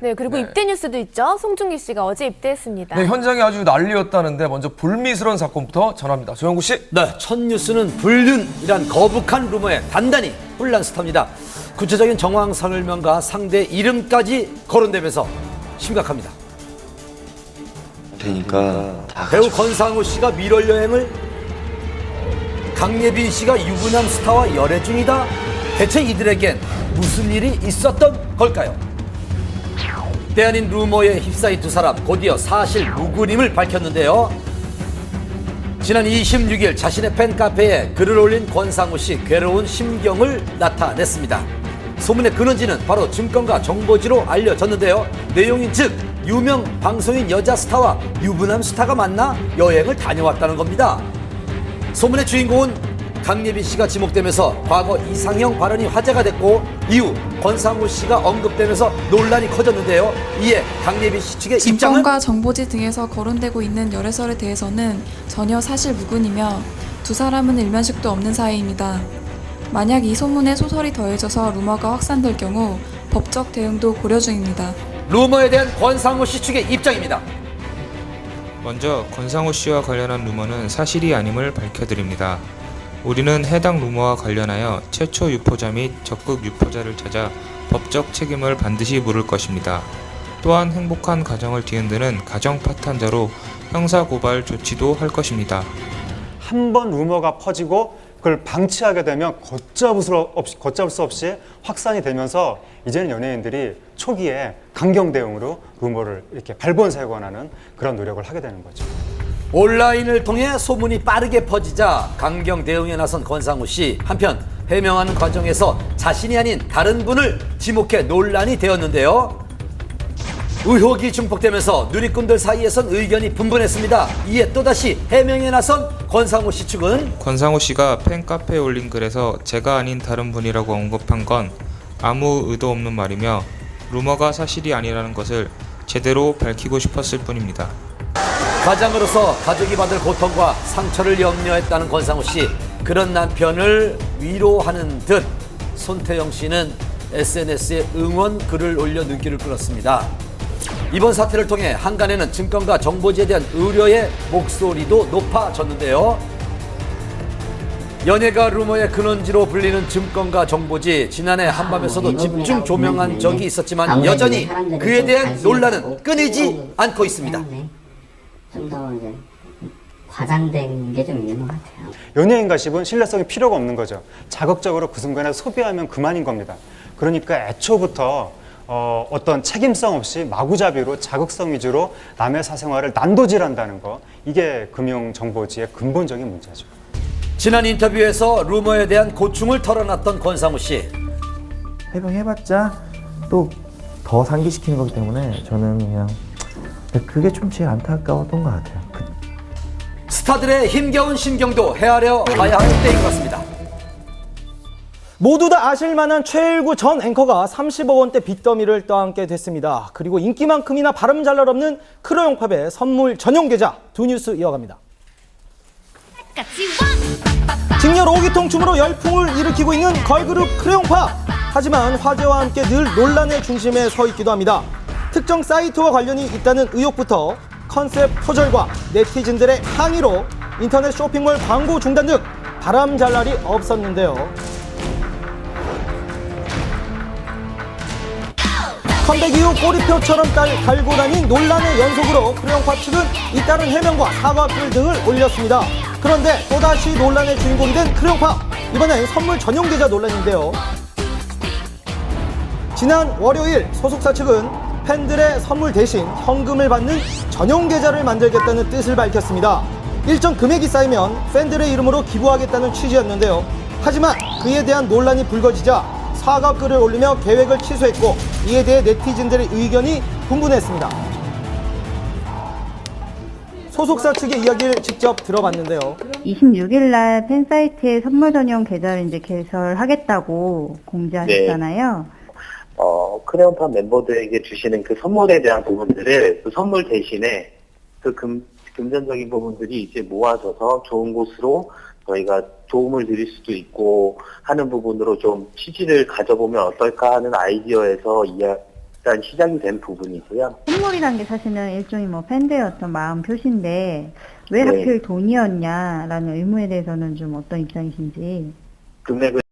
네, 그리고 네. 입대 뉴스도 있죠. 송중기 씨가 어제 입대했습니다. 네, 현장이 아주 난리였다는데 먼저 불미스러운 사건부터 전합니다. 조영구 씨. 네, 첫 뉴스는 불륜이란 거북한 루머에 단단히 혼란 스탑니다. 구체적인 정황 설명과 상대 이름까지 거론되면서 심각합니다. 되니까 다 배우 권상우 씨가 미월 여행을, 강예빈 씨가 유부남 스타와 열애 중이다. 대체 이들에겐 무슨 일이 있었던 걸까요? 때 아닌 루머에 휩싸인 두 사람 곧이어 사실 무근임을 밝혔는데요. 지난 26일 자신의 팬카페에 글을 올린 권상우 씨 괴로운 심경을 나타냈습니다. 소문의 근원지는 바로 증권가 정보지로 알려졌는데요. 내용인 즉 유명 방송인 여자 스타와 유부남 스타가 만나 여행을 다녀왔다는 겁니다. 소문의 주인공은 강예빈 씨가 지목되면서 과거 이상형 발언이 화제가 됐고 이후 권상우 씨가 언급되면서 논란이 커졌는데요. 이에 강예빈 씨 측의 입장은 증권과 정보지 등에서 거론되고 있는 열애설에 대해서는 전혀 사실 무근이며 두 사람은 일면식도 없는 사이입니다. 만약 이 소문에 소설이 더해져서 루머가 확산될 경우 법적 대응도 고려 중입니다. 루머에 대한 권상우 씨 측의 입장입니다. 먼저 권상우 씨와 관련한 루머는 사실이 아님을 밝혀드립니다. 우리는 해당 루머와 관련하여 최초 유포자 및 적극 유포자를 찾아 법적 책임을 반드시 물을 것입니다. 또한 행복한 가정을 뒤흔드는 가정 파탄자로 형사고발 조치도 할 것입니다. 한 번 루머가 퍼지고 그걸 방치하게 되면 걷잡을 수 없이 확산이 되면서 이제는 연예인들이 초기에 강경 대응으로 루머를 이렇게 발본색원하는 그런 노력을 하게 되는 거죠. 온라인을 통해 소문이 빠르게 퍼지자 강경 대응에 나선 권상우 씨. 한편 해명하는 과정에서 자신이 아닌 다른 분을 지목해 논란이 되었는데요. 의혹이 증폭되면서 누리꾼들 사이에선 의견이 분분했습니다. 이에 또다시 해명에 나선 권상우 씨 측은 권상우 씨가 팬카페에 올린 글에서 제가 아닌 다른 분이라고 언급한 건 아무 의도 없는 말이며 루머가 사실이 아니라는 것을 제대로 밝히고 싶었을 뿐입니다. 가장으로서 가족이 받을 고통과 상처를 염려했다는 권상우 씨. 그런 남편을 위로하는 듯 손태영 씨는 SNS에 응원 글을 올려 눈길을 끌었습니다. 이번 사태를 통해 한간에는 증권가 정보지에 대한 우려의 목소리도 높아졌는데요. 연예가 루머의 근원지로 불리는 증권가 정보지, 지난해 한밤에서도 집중 조명한 적이 있었지만 여전히 그에 대한 논란은 끊이지 않고 있습니다. 좀 더 이제 과장된 게 좀 있는 것 같아요. 연예인 가십은 신뢰성이 필요가 없는 거죠. 자극적으로 그 순간에 소비하면 그만인 겁니다. 그러니까 애초부터 어떤 책임성 없이 마구잡이로 자극성 위주로 남의 사생활을 난도질한다는 거, 이게 금융정보지의 근본적인 문제죠. 지난 인터뷰에서 루머에 대한 고충을 털어놨던 권상우 씨. 해명해봤자 또 더 상기시키는 거기 때문에 저는 그냥 그게 좀 제일 안타까웠던 것 같아요. 스타들의 힘겨운 심경도 헤아려 봐야 할 때인 것 같습니다. 모두 다 아실만한 최일구 전 앵커가 30억 원대 빚더미를 떠안게 됐습니다. 그리고 인기만큼이나 발음 잘 날 없는 크레용팝의 선물 전용 계좌. 두 뉴스 이어갑니다. 직렬 5기통 춤으로 열풍을 일으키고 있는 걸그룹 크레용팝. 하지만 화제와 함께 늘 논란의 중심에 서 있기도 합니다. 특정 사이트와 관련이 있다는 의혹부터 컨셉 표절과 네티즌들의 항의로 인터넷 쇼핑몰 광고 중단 등 바람 잘 날이 없었는데요. 컴백 이후 꼬리표처럼 달고 다닌 논란의 연속으로 크레용팝 측은 잇따른 해명과 사과글 등을 올렸습니다. 그런데 또다시 논란의 주인공이 된 크레용팝. 이번엔 선물 전용 계좌 논란인데요. 지난 월요일 소속사 측은 팬들의 선물 대신 현금을 받는 전용 계좌를 만들겠다는 뜻을 밝혔습니다. 일정 금액이 쌓이면 팬들의 이름으로 기부하겠다는 취지였는데요. 하지만 그에 대한 논란이 불거지자 사과글을 올리며 계획을 취소했고, 이에 대해 네티즌들의 의견이 분분했습니다. 소속사 측의 이야기를 직접 들어봤는데요. 26일 날 팬사이트에 선물 전용 계좌를 이제 개설하겠다고 공지하셨잖아요. 크레용팝 멤버들에게 주시는 그 선물에 대한 부분들을 그 선물 대신에 그 금전적인 부분들이 이제 모아져서 좋은 곳으로 저희가 도움을 드릴 수도 있고 하는 부분으로 좀 취지를 가져보면 어떨까 하는 아이디어에서 일단 시작이 된 부분이고요. 선물이란 게 사실은 일종의 뭐 팬들의 어떤 마음 표시인데 왜 네. 하필 돈이었냐라는 의문에 대해서는 좀 어떤 입장이신지. 금액을